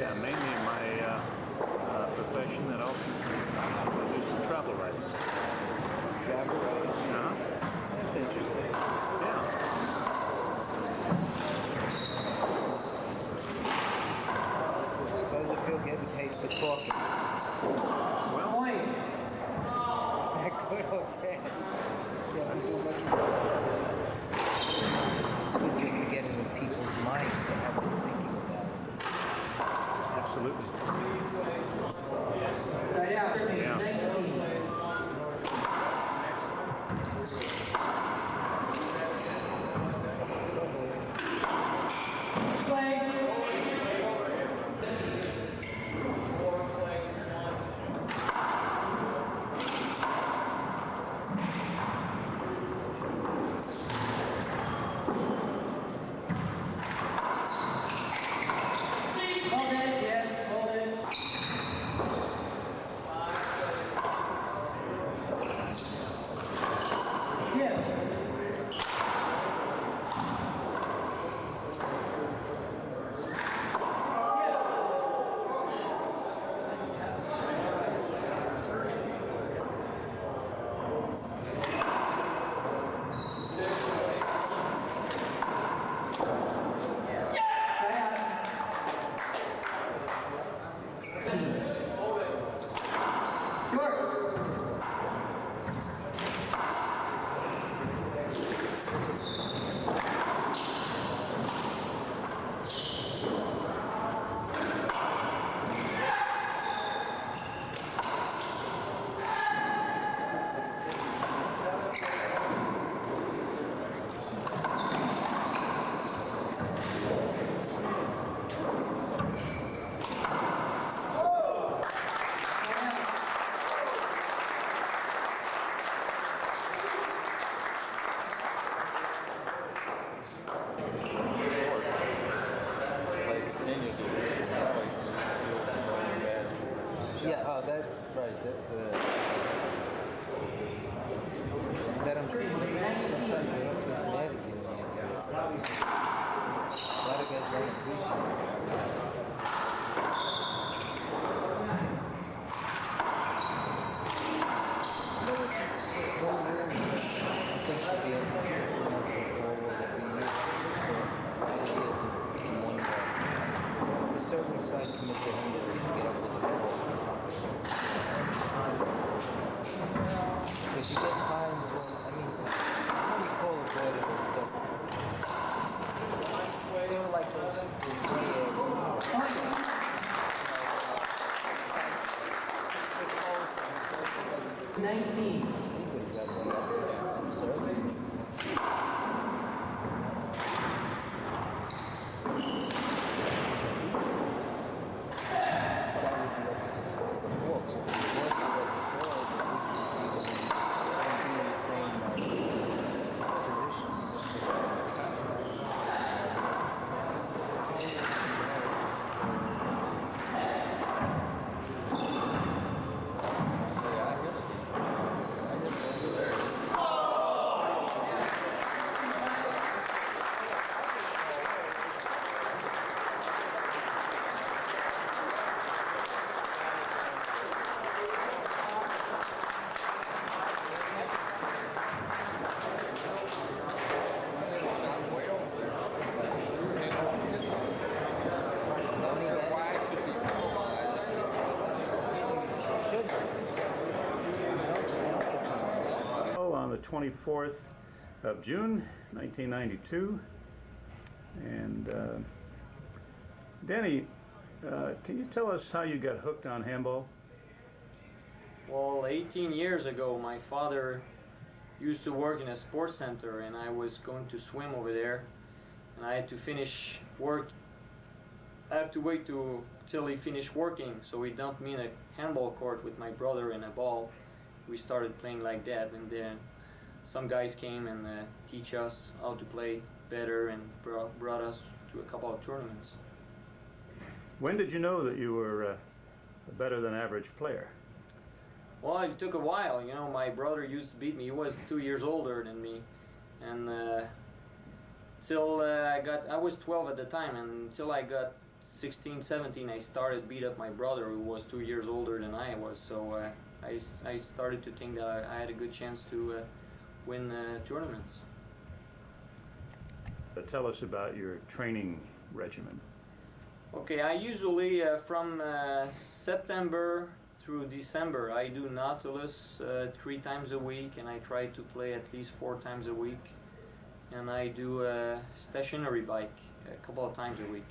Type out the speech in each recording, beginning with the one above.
Yeah, mainly in my profession that I'll do some travel writing. Travel writing? Uh-huh. That's interesting. Yeah. How does it feel getting paid for talking? Well, Is that good or bad? You have to do much more. It's good just to get into people's minds to have them thinking about it. absolutely. Yeah. Yeah, oh, that, right, that's, that I'm sure sometimes the ref gets mad at you when you get it. A lot of guys don't appreciate it. But it's one rule that I think should be implemented forward that we use for ideas in one way. It's if the serving side commits a handle, they should get up with the ball. Because you get times when, I mean, how do you call avoidables, but they were like those gray areas. 19. Anybody's got to be up there observing. That would be up to the fork, so if the fork wasn't called, at least you see them trying to be in the same position. On the 24th of June, 1992. And Danny, can you tell us how you got hooked on handball? Well, 18 years ago, my father used to work in a sports center, and I was going to swim over there, and I had to finish work. I have to wait till he finished working, so he dumped me in a handball court with my brother and a ball. We started playing like that, and then some guys came and teach us how to play better and brought us to a couple of tournaments. When did you know that you were a better than average player? Well, it took a while. You know, my brother used to beat me. He was 2 years older than me, and till I was 12 at the time, and until I got 16, 17, I started beat up my brother who was 2 years older than I was. So I started to think that I had a good chance to win tournaments. Tell us about your training regimen. Okay, I usually from September through December I do Nautilus 3 times a week, and I try to play at least 4 times a week. And I do stationary bike a couple of times a week.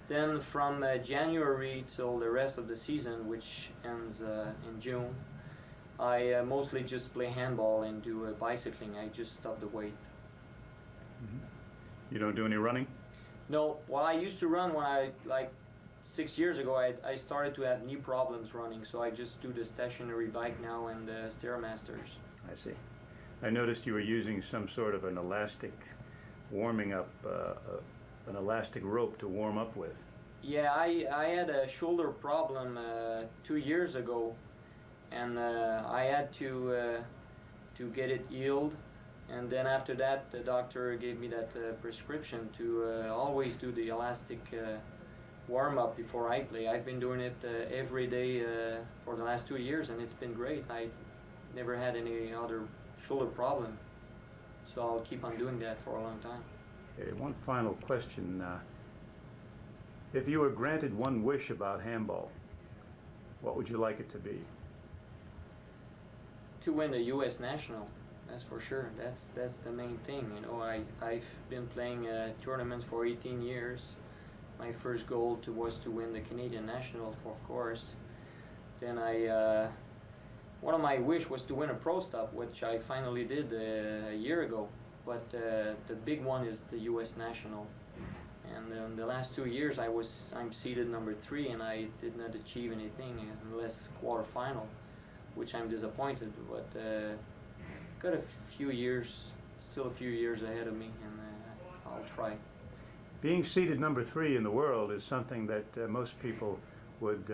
Then from January till the rest of the season, which ends in June, I mostly just play handball and do bicycling. I just stop the weight. You don't do any running? No, well, I used to run when like 6 years ago. I started to have knee problems running, so I just do the stationary bike now and the Stairmasters. I see. I noticed you were using some sort of an elastic warming up, an elastic rope to warm up with. Yeah, I had a shoulder problem 2 years ago, and I had to get it healed. And then after that, the doctor gave me that prescription to always do the elastic warm-up before I play. I've been doing it every day for the last 2 years, and it's been great. I never had any other shoulder problem, so I'll keep on doing that for a long time. Okay, one final question. If you were granted one wish about handball, what would you like it to be? To win the U.S. National. That's for sure. That's the main thing. You know, I've been playing tournaments for 18 years. My first goal was to win the Canadian National, of course. Then one of my wish was to win a Pro Stop, which I finally did a year ago. But the big one is the U.S. National. And in the last 2 years, I'm seeded number 3, and I did not achieve anything unless quarterfinal, which I'm disappointed. But got a few years, still a few years ahead of me, and I'll try. Being seated number 3 in the world is something that most people would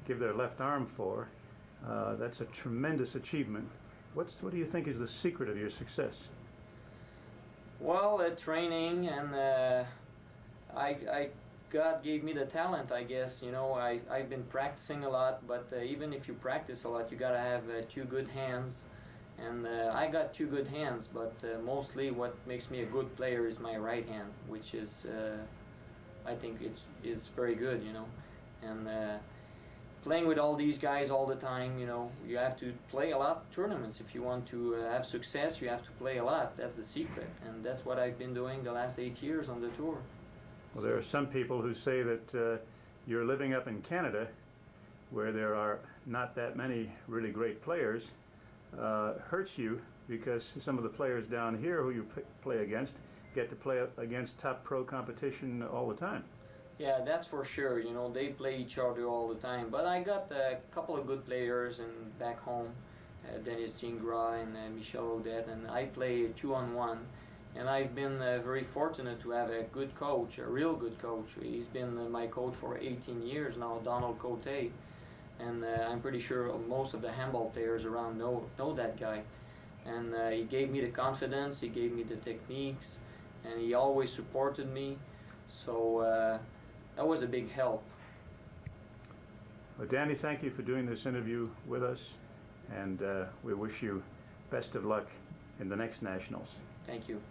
give their left arm for. That's a tremendous achievement. What do you think is the secret of your success? Well, training, and God gave me the talent, I guess. You know, I've been practicing a lot, but even if you practice a lot, you gotta have 2 good hands. And I got 2 good hands, but mostly what makes me a good player is my right hand, which is, I think it is very good, you know. And playing with all these guys all the time, you know, you have to play a lot of tournaments. If you want to have success, you have to play a lot. That's the secret, and that's what I've been doing the last 8 years on the tour. Well, there are some people who say that you're living up in Canada, where there are not that many really great players, hurts you because some of the players down here who you play against get to play against top pro competition all the time. Yeah, that's for sure. You know, they play each other all the time. But I got a couple of good players back home, Dennis Gingras and Michel Odette, and I play 2-on-1. And I've been very fortunate to have a good coach, a real good coach. He's been my coach for 18 years now, Donald Cote. And I'm pretty sure most of the handball players around know that guy. And he gave me the confidence, he gave me the techniques, and he always supported me. So that was a big help. Well, Danny, thank you for doing this interview with us, and we wish you best of luck in the next Nationals. Thank you.